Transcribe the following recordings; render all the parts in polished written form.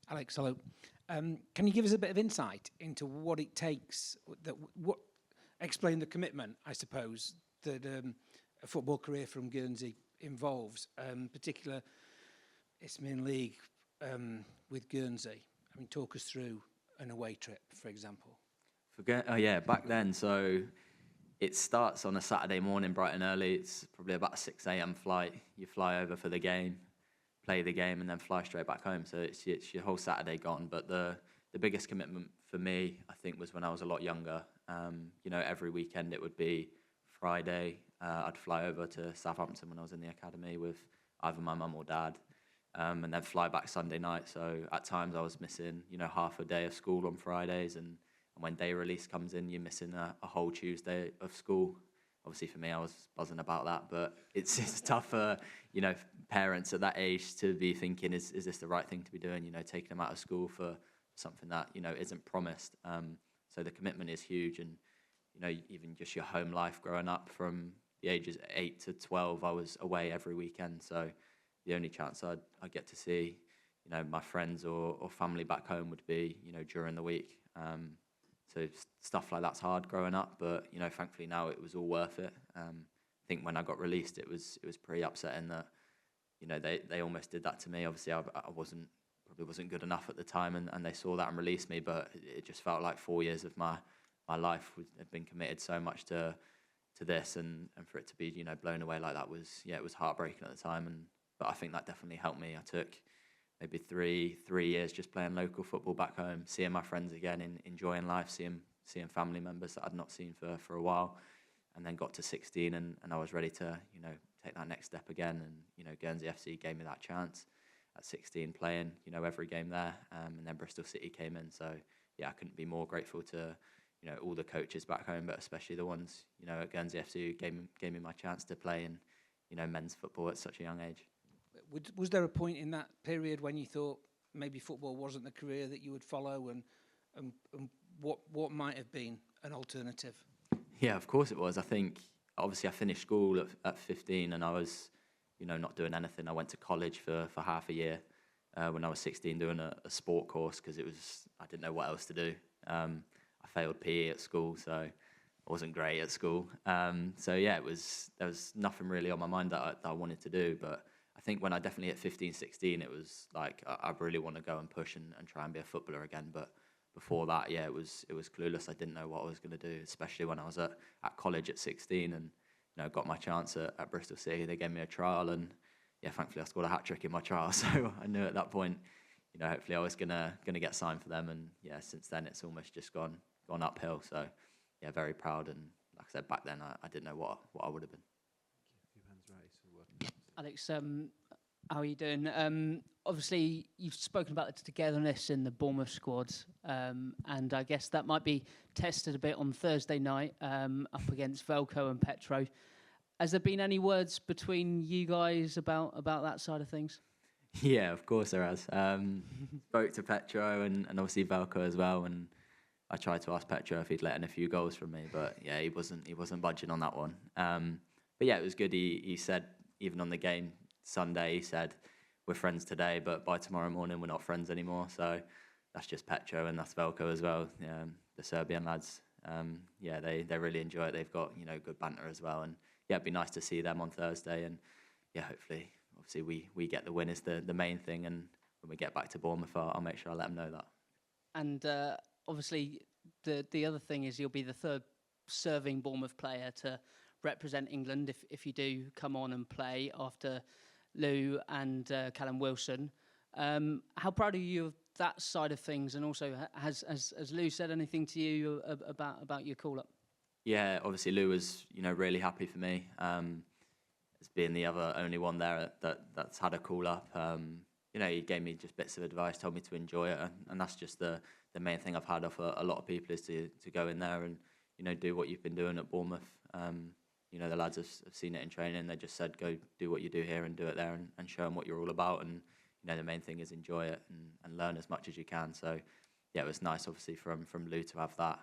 Alex, hello. Can you give us a bit of insight into what it takes, explain the commitment, I suppose, that a football career from Guernsey involves, particular Isthmian League with Guernsey? I mean, talk us through an away trip, for example. Back then, so it starts on a Saturday morning bright and early. It's probably about a 6 a.m. flight. You fly over for the game, play the game, and then fly straight back home. So it's your whole Saturday gone. But the biggest commitment for me, I think, was when I was a lot younger. Every weekend it would be Friday. I'd fly over to Southampton when I was in the academy with either my mum or dad, and then fly back Sunday night. So at times I was missing, half a day of school on Fridays, and when day release comes in, you're missing a whole Tuesday of school. Obviously, for me, I was buzzing about that, but it's tough for parents at that age to be thinking, is this the right thing to be doing? Taking them out of school for something that isn't promised. So the commitment is huge, and even just your home life growing up from the ages 8 to 12, I was away every weekend. So the only chance I'd get to see my friends or family back home would be during the week. So stuff like that's hard growing up, but thankfully now it was all worth it. I think when I got released, it was pretty upsetting that they almost did that to me. Obviously, I probably wasn't good enough at the time, and they saw that and released me. But it just felt like 4 years of my life had been committed so much to this, and for it to be blown away like that was it was heartbreaking at the time. But I think that definitely helped me. I took maybe three years just playing local football back home, seeing my friends again, enjoying life, seeing family members that I'd not seen for a while, and then got to 16 and I was ready to take that next step again. And Guernsey FC gave me that chance at 16, playing every game there, and then Bristol City came in. So I couldn't be more grateful to all the coaches back home, but especially the ones at Guernsey FC who gave me my chance to play in men's football at such a young age. Was there a point in that period when you thought maybe football wasn't the career that you would follow, and what might have been an alternative? Yeah, of course it was. I think obviously I finished school at 15, and I was not doing anything. I went to college for half a year when I was 16, doing a sport course because I didn't know what else to do. I failed PE at school, so I wasn't great at school. There was nothing really on my mind that I wanted to do. But I think when I definitely hit 15, 16, it was like I really want to go and push and try and be a footballer again. But before that, it was clueless. I didn't know what I was going to do, especially when I was at college at 16 and got my chance at Bristol City. They gave me a trial, and thankfully I scored a hat trick in my trial. So I knew at that point, hopefully I was gonna get signed for them. And since then it's almost just gone uphill. So very proud. And like I said, back then I didn't know what I would have been. Alex, how are you doing? Obviously, you've spoken about the togetherness in the Bournemouth squad, and I guess that might be tested a bit on Thursday night up against Velko and Petro. Has there been any words between you guys about that side of things? Yeah, of course there has. Spoke to Petro and obviously Velko as well, and I tried to ask Petro if he'd let in a few goals from me, but he wasn't budging on that one. But it was good. He said, even on the game Sunday, he said, we're friends today, but by tomorrow morning we're not friends anymore. So that's just Petro, and that's Velko as well. The Serbian lads, they really enjoy it. They've got good banter as well, and it'd be nice to see them on Thursday. And hopefully, obviously we get the win is the main thing. And when we get back to Bournemouth, I'll make sure I let them know that. And obviously, the other thing is you'll be the third serving Bournemouth player to represent England if you do come on and play after Lou and Callum Wilson. How proud are you of that side of things? And also, has Lou said anything to you about your call-up? Yeah, obviously Lou was really happy for me as being the only one there that's had a call-up. He gave me just bits of advice, told me to enjoy it, and that's just the main thing I've had off a lot of people is to go in there and do what you've been doing at Bournemouth. The lads have seen it in training. They just said, go do what you do here and do it there and show them what you're all about. And, the main thing is enjoy it and learn as much as you can. So, it was nice, obviously, from Lou to have that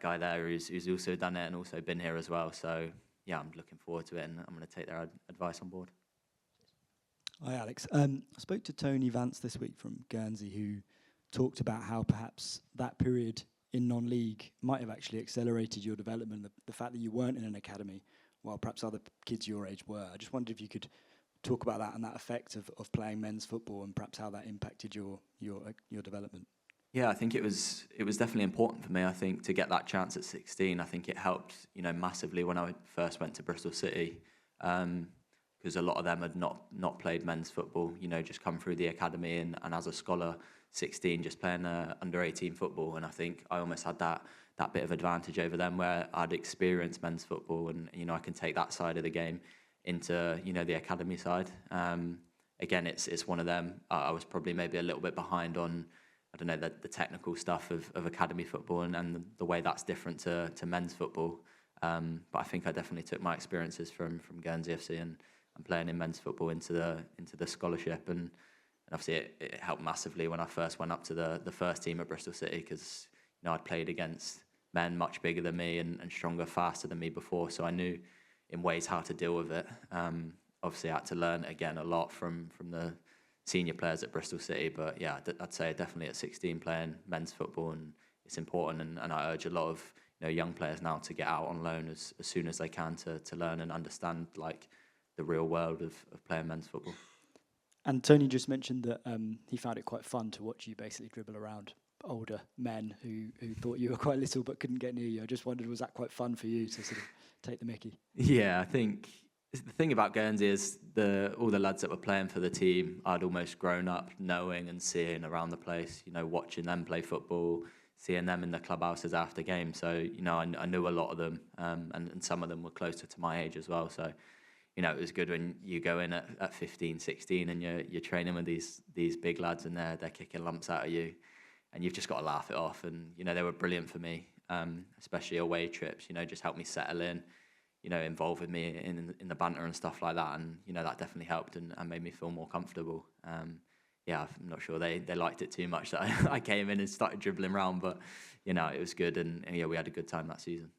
guy there who's also done it and also been here as well. So, I'm looking forward to it, and I'm going to take their advice on board. Hi, Alex. I spoke to Tony Vance this week from Guernsey, who talked about how perhaps that period in non-league might have actually accelerated your development, the fact that you weren't in an academy while perhaps other kids your age were. I just wondered if you could talk about that and that effect of playing men's football and perhaps how that impacted your development. Yeah, I think it was definitely important for me. I think to get that chance at 16, I think it helped, massively when I first went to Bristol City, because a lot of them had not played men's football, just come through the academy and as a scholar, 16, just playing under 18 football. And I think I almost had that bit of advantage over them where I'd experienced men's football and, I can take that side of the game into, the academy side. Again, it's one of them. I was probably maybe a little bit behind on, I don't know, the technical stuff of academy football and the way that's different to men's football. But I think I definitely took my experiences from Guernsey FC and playing in men's football into the scholarship. And obviously it helped massively when I first went up to the first team at Bristol City because, I'd played against men much bigger than me and stronger, faster than me before. So I knew in ways how to deal with it. Obviously I had to learn again a lot from the senior players at Bristol City, but yeah, I'd say definitely at 16 playing men's football, and it's important. And I urge a lot of young players now to get out on loan as soon as they can to learn and understand like the real world of playing men's football. And Tony just mentioned that he found it quite fun to watch you basically dribble around older men who thought you were quite little but couldn't get near you. I just wondered, was that quite fun for you to sort of take the mickey? Yeah, I think the thing about Guernsey is all the lads that were playing for the team, I'd almost grown up knowing and seeing around the place, watching them play football, seeing them in the clubhouses after games. So, I knew a lot of them, and some of them were closer to my age as well. So, it was good when you go in at 15, 16 and you're training with these big lads and they're kicking lumps out of you and you've just got to laugh it off. And, they were brilliant for me, especially away trips, just helped me settle in. Involved with me in the banter and stuff like that. And, that definitely helped and made me feel more comfortable. Yeah, I'm not sure they liked it too much that I came in and started dribbling around, but, it was good. And yeah, we had a good time that season.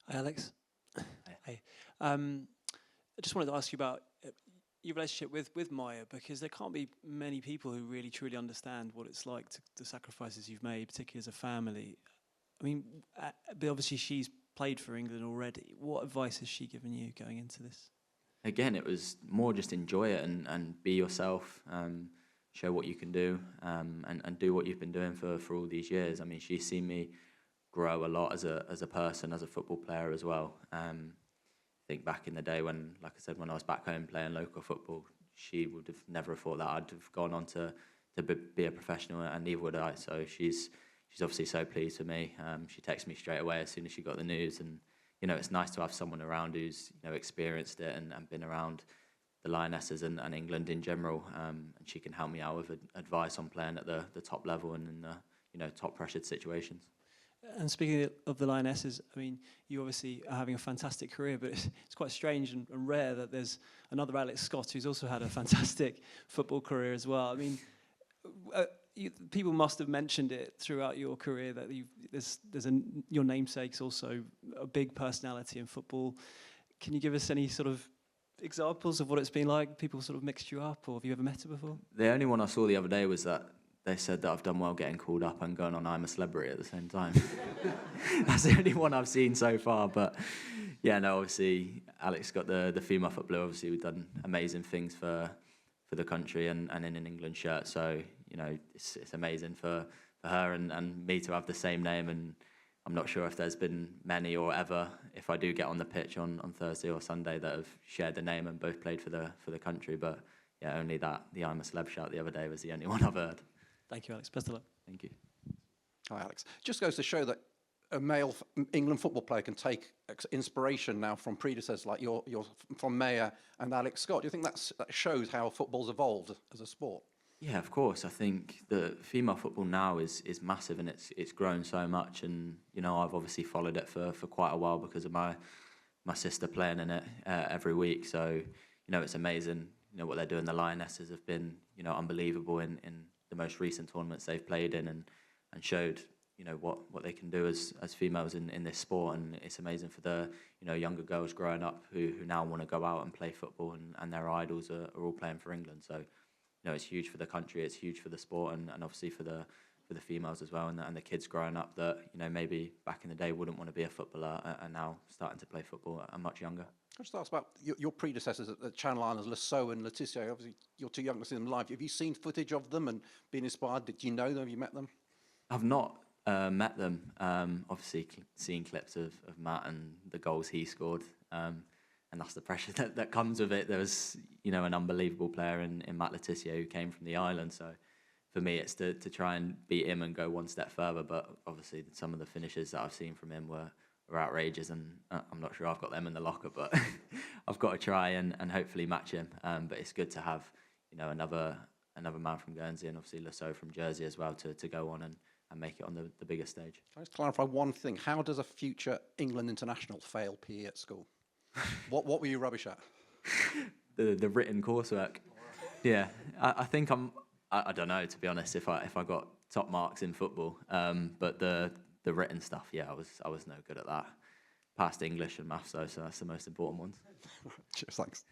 Hi, Alex. Hey. I just wanted to ask you about your relationship with Maya, because there can't be many people who really truly understand what it's like, the sacrifices you've made, particularly as a family. I mean, but obviously she's played for England already. What advice has she given you going into this? Again, it was more just enjoy it and be yourself, show what you can do, and do what you've been doing for all these years. I mean, she's seen me grow a lot as a person, as a football player as well. I think back in the day when, like I said, when I was back home playing local football, she would have never thought that I'd have gone on to be a professional, and neither would I. So she's obviously so pleased with me. She texted me straight away as soon as she got the news, and it's nice to have someone around who's experienced it and been around the Lionesses and England in general, and she can help me out with advice on playing at the top level and in the top pressured situations. And speaking of the Lionesses, I mean, you obviously are having a fantastic career, but it's quite strange and rare that there's another Alex Scott who's also had a fantastic football career as well. I mean, people must have mentioned it throughout your career that your namesake's also a big personality in football. Can you give us any sort of examples of what it's been like? People sort of mixed you up, or have you ever met her before? The only one I saw the other day was that they said that I've done well getting called up and going on I'm a Celebrity at the same time. That's the only one I've seen so far. But yeah, no, obviously Alex got the female footballer. Obviously we've done amazing things for the country and in an England shirt. So, it's amazing for her and me to have the same name. And I'm not sure if there's been many or ever, if I do get on the pitch on Thursday or Sunday, that have shared the name and both played for the country. But yeah, only the I'm a Celeb shout the other day was the only one I've heard. Thank you, Alex. Best of luck. Thank you. Hi, Alex. Just goes to show that a male England football player can take inspiration now from predecessors like you're from Mayer and Alex Scott. Do you think that shows how football's evolved as a sport? Yeah, of course. I think the female football now is massive and it's grown so much. And I've obviously followed it for quite a while because of my sister playing in it every week. So it's amazing. What they're doing. The Lionesses have been unbelievable in the most recent tournaments they've played in and showed what they can do as females in this sport, and it's amazing for the younger girls growing up who now want to go out and play football, and their idols are all playing for England. So it's huge for the country, it's huge for the sport, and obviously for the females as well, and the kids growing up that maybe back in the day wouldn't want to be a footballer are now starting to play football at much younger. Can I just ask about your predecessors at the Channel Islands, Lasso and Letitia? Obviously, you're too young to see them live. Have you seen footage of them and been inspired? Did you know them? Have you met them? I've not met them. Obviously, seen clips of Matt and the goals he scored, and that's the pressure that comes with it. There was, an unbelievable player in Matt Letitia who came from the island. So for me, it's to try and beat him and go one step further. But obviously, some of the finishes that I've seen from him were outrageous, and I'm not sure I've got them in the locker, but I've got to try and hopefully match him. But it's good to have, another man from Guernsey, and obviously Lasso from Jersey as well to go on and make it on the bigger stage. Can I just clarify one thing? How does a future England international fail PE at school? What were you rubbish at? The written coursework. Yeah, I think I don't know, to be honest, if I got top marks in football, but the written stuff, yeah, I was no good at that. Passed English and maths though, so that's the most important ones. Cheers, thanks.